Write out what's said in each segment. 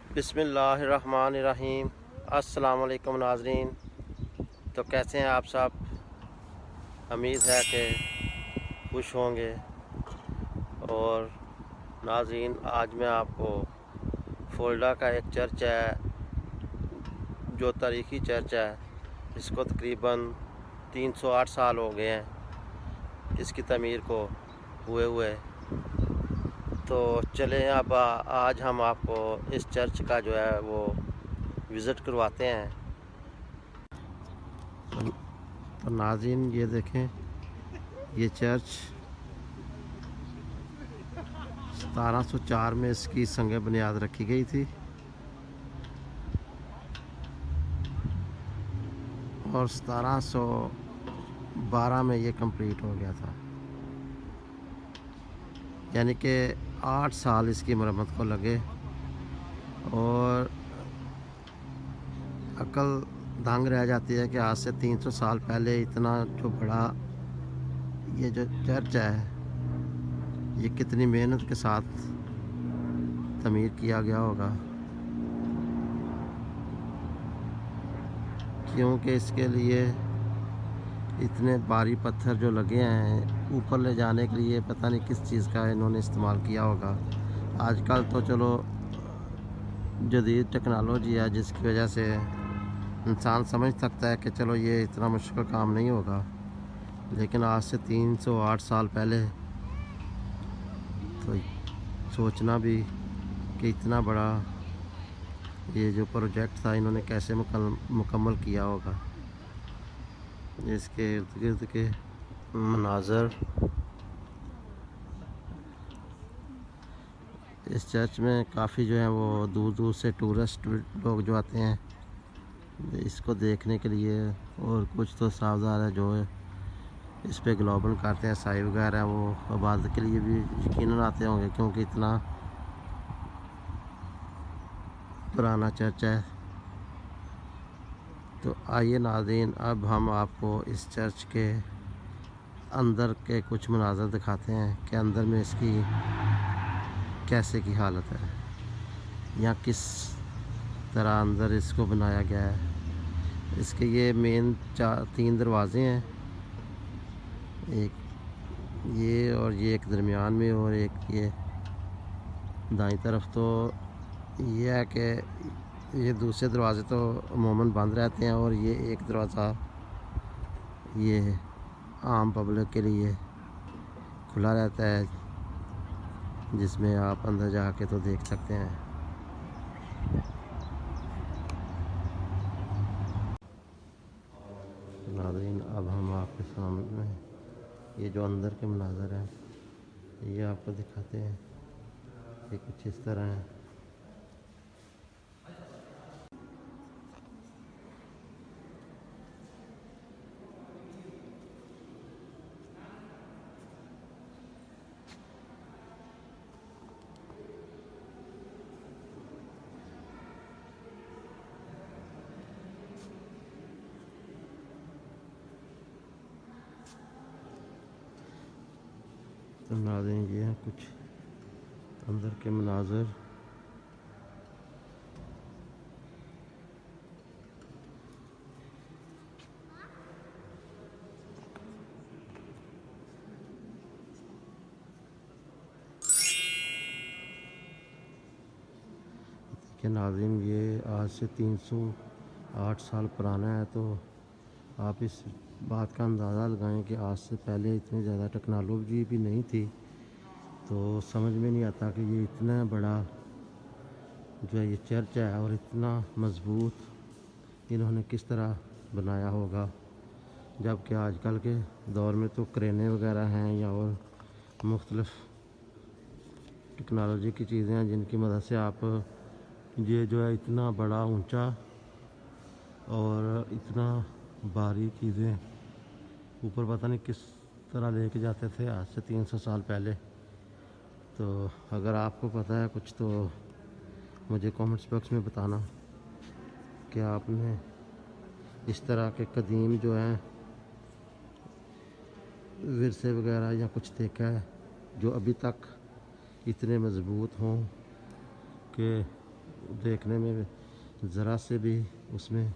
बिस्मिल्लाहिर्रहमानिर्रहीम। अस्सलाम वालेकुम नाज़रीन। तो कैसे हैं आप सब? उम्मीद है कि खुश होंगे। और नाज़रीन, आज मैं आपको फुलडा का एक चर्च है जो तारीख़ी चर्च है। इसको तकरीबन 308 साल हो गए हैं इसकी तमीर को हुए। तो चलें अब आज हम आपको इस चर्च का जो है वो विज़िट करवाते हैं। तो नाज़रीन, ये देखें, ये चर्च 1704 में इसकी संग बुनियाद रखी गई थी और 1712 में ये कंप्लीट हो गया था। यानी कि 8 साल इसकी मरम्मत को लगे। और अकल दंग रह जाती है कि आज से 300 साल पहले इतना जो बड़ा ये जो चर्च है, ये कितनी मेहनत के साथ तमीर किया गया होगा, क्योंकि इसके लिए इतने भारी पत्थर जो लगे हैं ऊपर ले जाने के लिए पता नहीं किस चीज़ का इन्होंने इस्तेमाल किया होगा। आजकल तो चलो जदीद टेक्नोलॉजी है जिसकी वजह से इंसान समझ सकता है कि चलो ये इतना मुश्किल काम नहीं होगा, लेकिन आज से 308 साल पहले तो सोचना भी कि इतना बड़ा ये जो प्रोजेक्ट था इन्होंने कैसे मुकम्मल किया होगा। इसके इर्द गिर्द के मनाज़र, इस चर्च में काफ़ी जो है वो दूर दूर से टूरिस्ट लोग जो आते हैं इसको देखने के लिए। और कुछ तो सावधान है जो है इस पे ग्लोबल करते हैं, ईसाई वगैरह, वो इबादत के लिए भी यकीनन आते होंगे क्योंकि इतना पुराना चर्च है। तो आइए नाज़रीन, अब हम आपको इस चर्च के अंदर के कुछ मनाज़र दिखाते हैं कि अंदर में इसकी कैसे की हालत है या किस तरह अंदर इसको बनाया गया है। इसके ये मेन 3 दरवाज़े हैं, एक ये और ये एक दरमियान में और एक ये दाईं तरफ। तो ये है कि ये दूसरे दरवाज़े तो अमूमन बंद रहते हैं और ये एक दरवाज़ा ये आम पब्लिक के लिए खुला रहता है, जिसमें आप अंदर जाके तो देख सकते हैं। नाज़रीन, अब हम आपके सामने ये जो अंदर के मनाज़र हैं ये आपको दिखाते हैं कि कुछ इस तरह है। तो नाज़रीन, ये हैं कुछ अंदर के मनाज़र। कि नाज़रीन, ये आज से 308 साल पुराना है। तो आप इस बात का अंदाज़ा लगाएं कि आज से पहले इतनी ज़्यादा टेक्नोलॉजी भी नहीं थी। तो समझ में नहीं आता कि ये इतना बड़ा जो है ये चर्च है और इतना मज़बूत इन्होंने किस तरह बनाया होगा। जबकि आजकल के दौर में तो क्रेनें वगैरह हैं या और मुख्तलिफ़ टेक्नोलॉजी की चीज़ें हैं जिनकी मदद से आप ये जो है इतना बड़ा ऊंचा और इतना भारी चीज़ें ऊपर पता नहीं किस तरह लेके जाते थे आज से 300 साल पहले। तो अगर आपको पता है कुछ तो मुझे कमेंट्स बॉक्स में बताना कि आपने इस तरह के कदीम जो हैं विरसे वगैरह या कुछ देखा है जो अभी तक इतने मज़बूत हों कि देखने में ज़रा से भी उसमें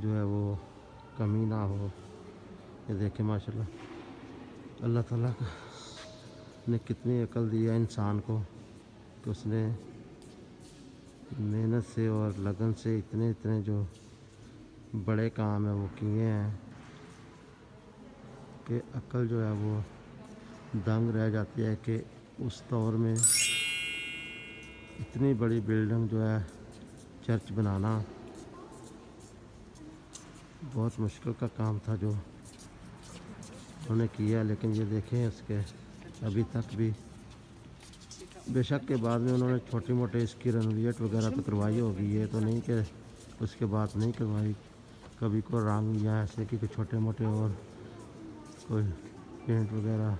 जो है वो कमी ना हो। ये देखें माशाल्लाह, अल्लाह ताला ने कितनी अकल दी है इंसान को कि उसने मेहनत से और लगन से इतने इतने जो बड़े काम है वो किए हैं कि अकल जो है वो दंग रह जाती है कि उस दौर में इतनी बड़ी बिल्डिंग जो है चर्च बनाना बहुत मुश्किल का काम था जो उन्होंने किया। लेकिन ये देखें उसके अभी तक भी, बेशक के बाद में उन्होंने छोटी मोटी इसकी रेनोवेट वगैरह तो करवाई होगी, ये तो नहीं कि उसके बाद नहीं करवाई। कभी को रंग या ऐसे कि छोटे मोटे और कोई पेंट वगैरह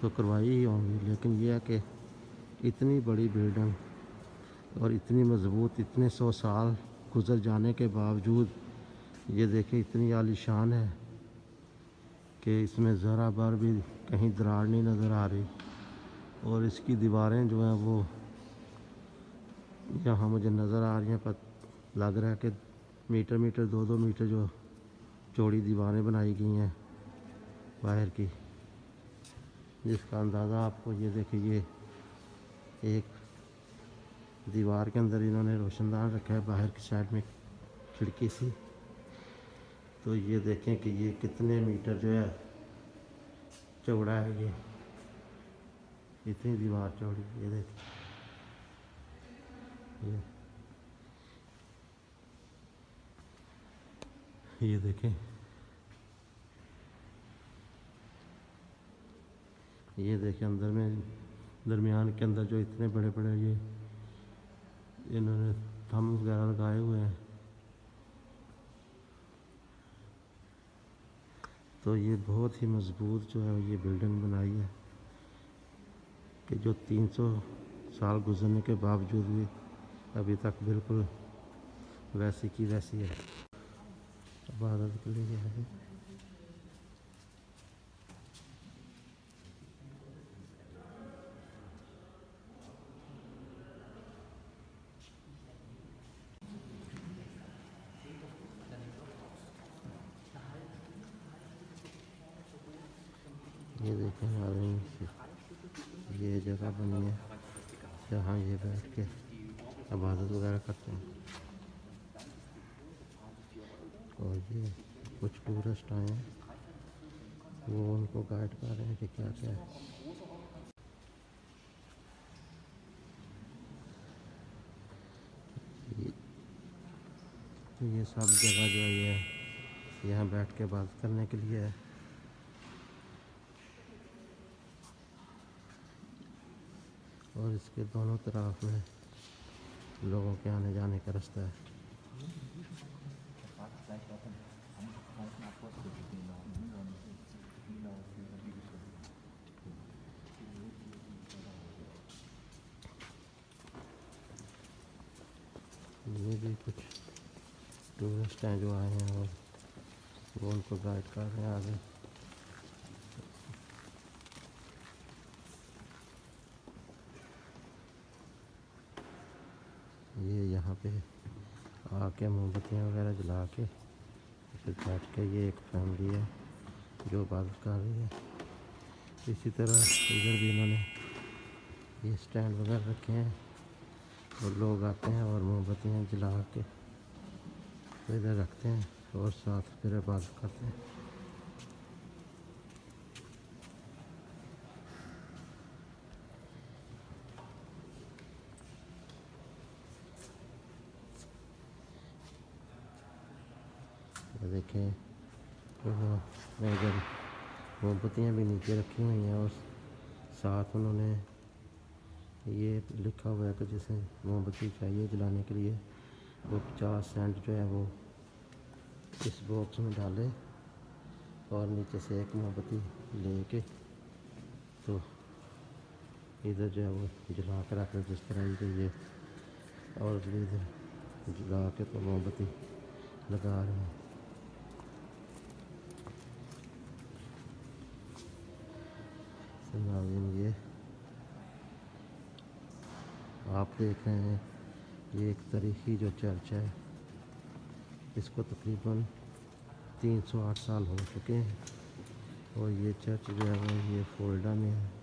तो करवाई ही होंगी। लेकिन यह है कि इतनी बड़ी बिल्डिंग और इतनी मज़बूत, इतने 100 साल गुज़र जाने के बावजूद ये देखें इतनी आलीशान है कि इसमें ज़रा बार भी कहीं दरार नहीं नज़र आ रही। और इसकी दीवारें जो हैं वो यहाँ मुझे नज़र आ रही हैं, पर लग रहा है कि मीटर मीटर 2-2 मीटर जो चौड़ी दीवारें बनाई गई हैं बाहर की, जिसका अंदाज़ा आपको ये देखिए, ये एक दीवार के अंदर इन्होंने रोशनदान रखा है बाहर की साइड में खिड़की सी। तो ये देखें कि ये कितने मीटर जो है चौड़ा है, ये इतनी दीवार चौड़ी। ये देखें, ये देखें, ये देखें अंदर में दरमियान के अंदर जो इतने बड़े बड़े ये इन्होंने थंब वगैरह लगाए हुए हैं। तो ये बहुत ही मज़बूत जो है ये बिल्डिंग बनाई है कि जो 300 साल गुजरने के बावजूद भी अभी तक बिल्कुल वैसी की वैसी है। इबादत के लिए है। ये देखें आदमी, ये जगह बनी है जहाँ ये बैठ के इबादत वगैरह करते हैं। और ये कुछ टूरिस्ट आए हैं, वो उनको गाइड कर रहे हैं कि क्या क्या है। ये सब जगह जो है ये यहाँ बैठ के बात करने के लिए है। और इसके दोनों तरफ में लोगों के आने जाने का रास्ता है। ये भी कुछ टूरिस्ट हैं जो आए हैं और वो उनको गाइड कर रहे हैं आगे। ये यहाँ पे आके मोमबत्तियाँ वगैरह जला के फिर बैठ के, ये एक फैमिली है जो इबादत कर रही है। इसी तरह इधर भी इन्होंने ये स्टैंड वगैरह रखे हैं और लोग आते हैं और मोमबत्तियाँ जला के तो इधर रखते हैं और साथ फिर इबादत करते हैं। ये देखें, तो इधर मोमबत्तियाँ भी नीचे रखी हुई हैं और साथ उन्होंने ये लिखा हुआ है कि जिसे मोमबत्ती चाहिए जलाने के लिए वो 50 सेंट जो है वो इस बॉक्स में डाले और नीचे से एक मोमबत्ती लेके तो इधर जो है वो जला कर रख, जिस तरह ये और भी इधर जला के तो मोमबत्ती लगा रहे हैं। नाज़रीन, ये आप देख रहे हैं ये एक तारीखी जो चर्च है, इसको तकरीबन 308 साल हो चुके हैं और ये चर्च जो है वो ये फोल्डा में है।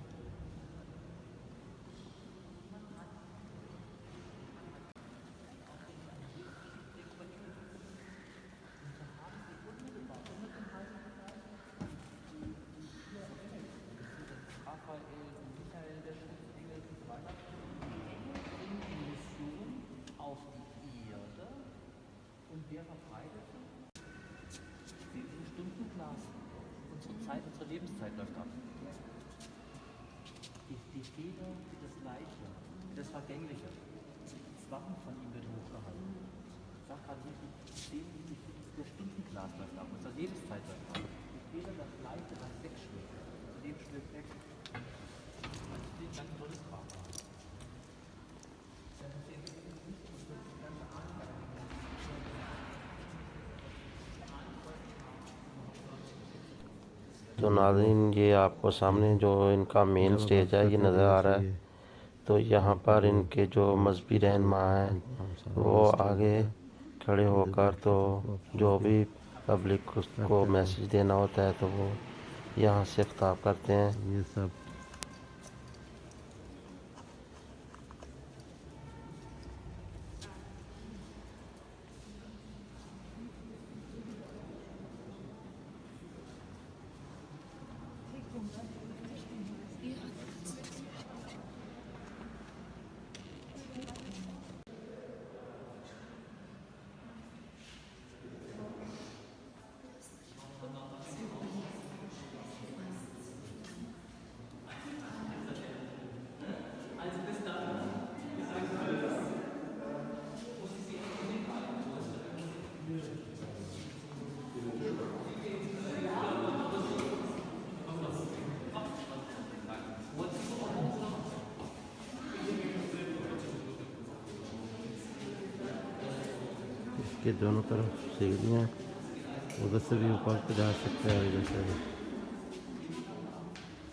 Wir verbreitete sie in Stundenglas. Unsere Lebenszeit läuft ab. Die Feder, das Leiche, das Vergängliche, das Wappen von ihm wird hochgehalten. Sag gerade hier, das Stundenglas läuft ab, unsere Lebenszeit läuft ab. Die Feder, das Leiche, das wegschwimmt. Das Leben schwimmt weg. Das ist ein ganz tolles Grab. तो नाज़रीन, ये आपको सामने जो इनका main stage है ये नज़र आ रहा है। तो यहाँ पर इनके जो मजहबी रहनुमा हैं वो आगे खड़े होकर तो जो भी पब्लिक को मैसेज देना होता है तो वो यहाँ से खिताब करते हैं। ये सब इसके दोनों तरफ सीढ़ियाँ, उधर से भी ऊपर को जा सकते हैं, इधर से भी।